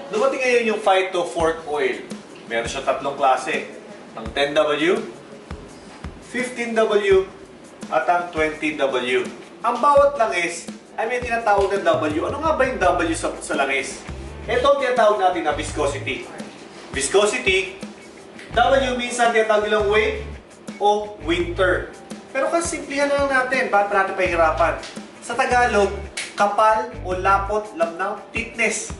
Dumating ngayon yung Phyto Fork Oil. Meron siya tatlong klase. Ang 10W, 15W, at ang 20W. Ang bawat langis ay may tinatawag na W. Ano nga ba yung W sa langis? Ito ang tinatawag natin na viscosity. Viscosity, W minsan tinatawag nilang weight o winter. Pero kasi simplihan na lang natin, bakit natin pahirapan? Sa Tagalog, kapal o lapot, lamnaw, thickness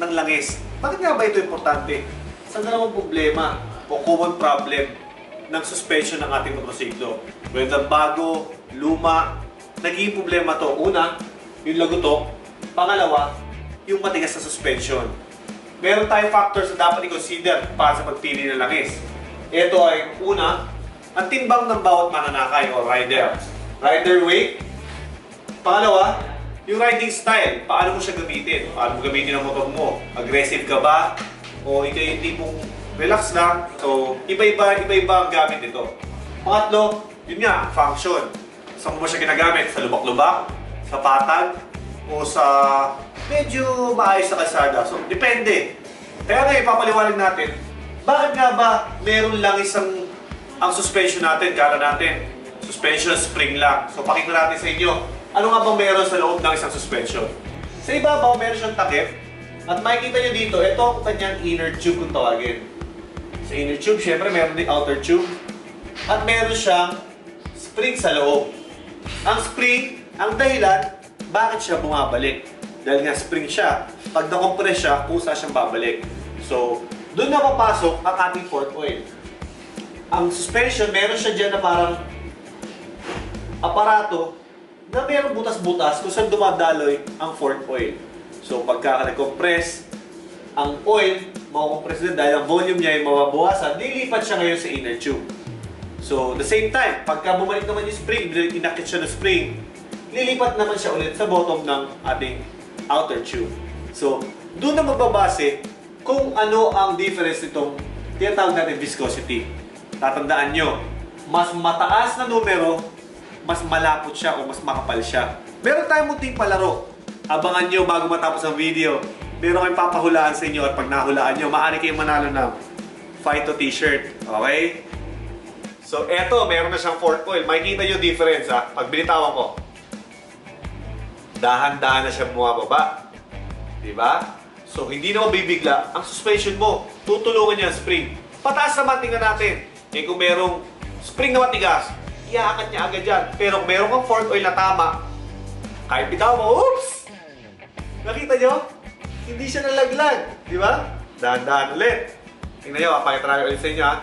ng langis. Bakit nga ba ito importante? Sa dalawang problema o common problem ng suspension ng ating motorsiklo. Whether bago, luma, naging problema to. Una, yung lagutok. Pangalawa, yung matigas na suspension. Meron tayong factors na dapat i-consider para sa pagpili ng langis. Ito ay una, ang timbang ng bawat mananakay o rider. Rider weight. Pangalawa, yung riding style. Paano mo siya gamitin? Paano mo gamitin ang motor mo? Aggressive ka ba? O ikaw yung tipong relax lang? So, iba-iba ang gamit nito. Pangatlo, yun nga, function. Saan mo ba siya ginagamit? Sa lubak-lubak? Sa patag? O sa medyo maayos na kalsada? So, depende. Kaya ngayon, papaliwanag natin, bakit nga ba meron lang ang suspension natin, kala natin, suspension spring lang. So, pakita natin sa inyo, ano nga bang meron sa loob ng isang suspension? Sa ibabaw, meron siyang takip. At makikita nyo dito, ito ang kanyang inner tube kung tawagin. Sa inner tube, syempre meron din outer tube. At meron siyang spring sa loob. Ang spring, ang dahilan, bakit siya bumabalik? Dahil nga spring siya. Pag na-compress siya, kusa siyang babalik. So, doon na papasok ang ating fork oil. Ang suspension, meron siya dyan na parang aparato na merong butas-butas kung saan dumadaloy ang fork oil. So, pagka nag-compress, ang oil, makakompress din dahil ang volume niya ay mababawasan, nilipat siya ngayon sa inner tube. So, the same time, pagka bumalik naman yung spring, inakit siya ng spring, lilipat naman siya ulit sa bottom ng ating outer tube. So, doon na magbabase kung ano ang difference nitong tinatawag natin viscosity. Tatandaan nyo, mas mataas na numero, mas malapot siya o mas makapal siya. Meron tayong munting palaro. Abangan nyo bago matapos ang video. Meron kayong papahulaan sa inyo at pag nahulaan nyo, maaari kayong manalo ng Phyto t-shirt. Okay? So, eto, meron na siyang fork oil. Makikita nyo difference ha. Pag binitawan ko, dahan-dahan na siya bumababa. Diba? So, hindi na mabibigla. Ang suspension mo, tutulungan niya ang spring. Pataas naman, tingnan natin. Eh kung merong spring na matigas, iaangat niya agad yan. Pero kung meron kang fork oil na tama, kahit bitaw mo, oops! Nakita nyo? Hindi siya nalaglag. Di ba? Dahan-dahan ulit. Tingnan nyo, papakita namin ulit sa inyo ha.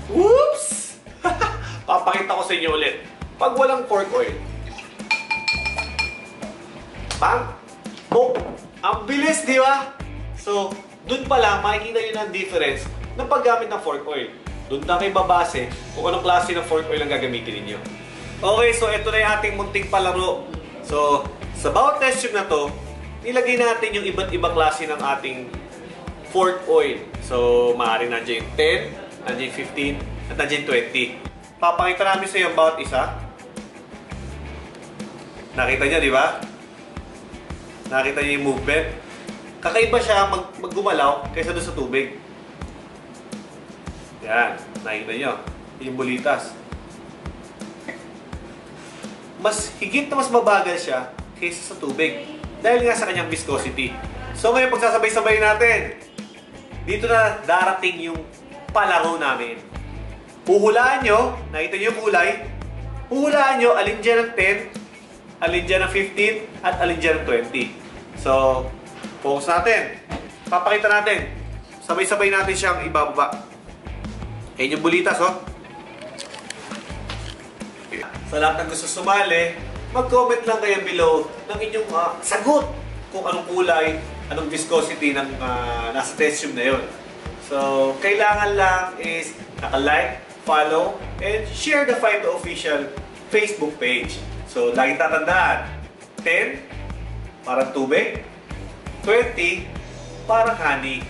Oops! Papakita ko sa inyo ulit. Pag walang fork oil, bang! Boom! Ang bilis, di ba? So, dun pa lang, makikita nyo ng difference ng paggamit ng fork oil. Doon na kayo babase kung anong klase ng fork oil ang gagamitin ninyo. Okay, so ito na yung ating munting palaro. So, sa bawat test tube na to, nilagay natin yung iba't ibang klase ng ating fork oil. So, maaari nandiyan yung 10, nandiyan yung 15, at nandiyan yung 20. Papakita namin sa iyo ang bawat isa. Nakita niya, di ba? Nakita niyo yung movement. Kakaiba siya maggumalaw kaysa doon sa tubig. Yan, nakikita nyo. Yung bulitas. Mas higit na mas mabagal siya kaysa sa tubig. Dahil nga sa kanyang viscosity. So ngayon pagsasabay-sabay natin, dito na darating yung palaro namin. Huhulaan nyo, nakita nyo yung kulay. Huhulaan nyo, alin dyan ng 10, alin dyan ng 15, at alin dyan ng 20. So, focus natin. Papakita natin. Sabay-sabay natin siyang ibababa. Ayan yung bulitas, oh. Sa lahat ng gusto sumali, mag-comment lang kayo below ng inyong sagot kung anong kulay, anong viscosity ng nasa test tube na yun. So, kailangan lang is naka-like, follow, and share the Phyto official Facebook page. So, laging tatandaan, 10, parang tubig, 20, parang honey.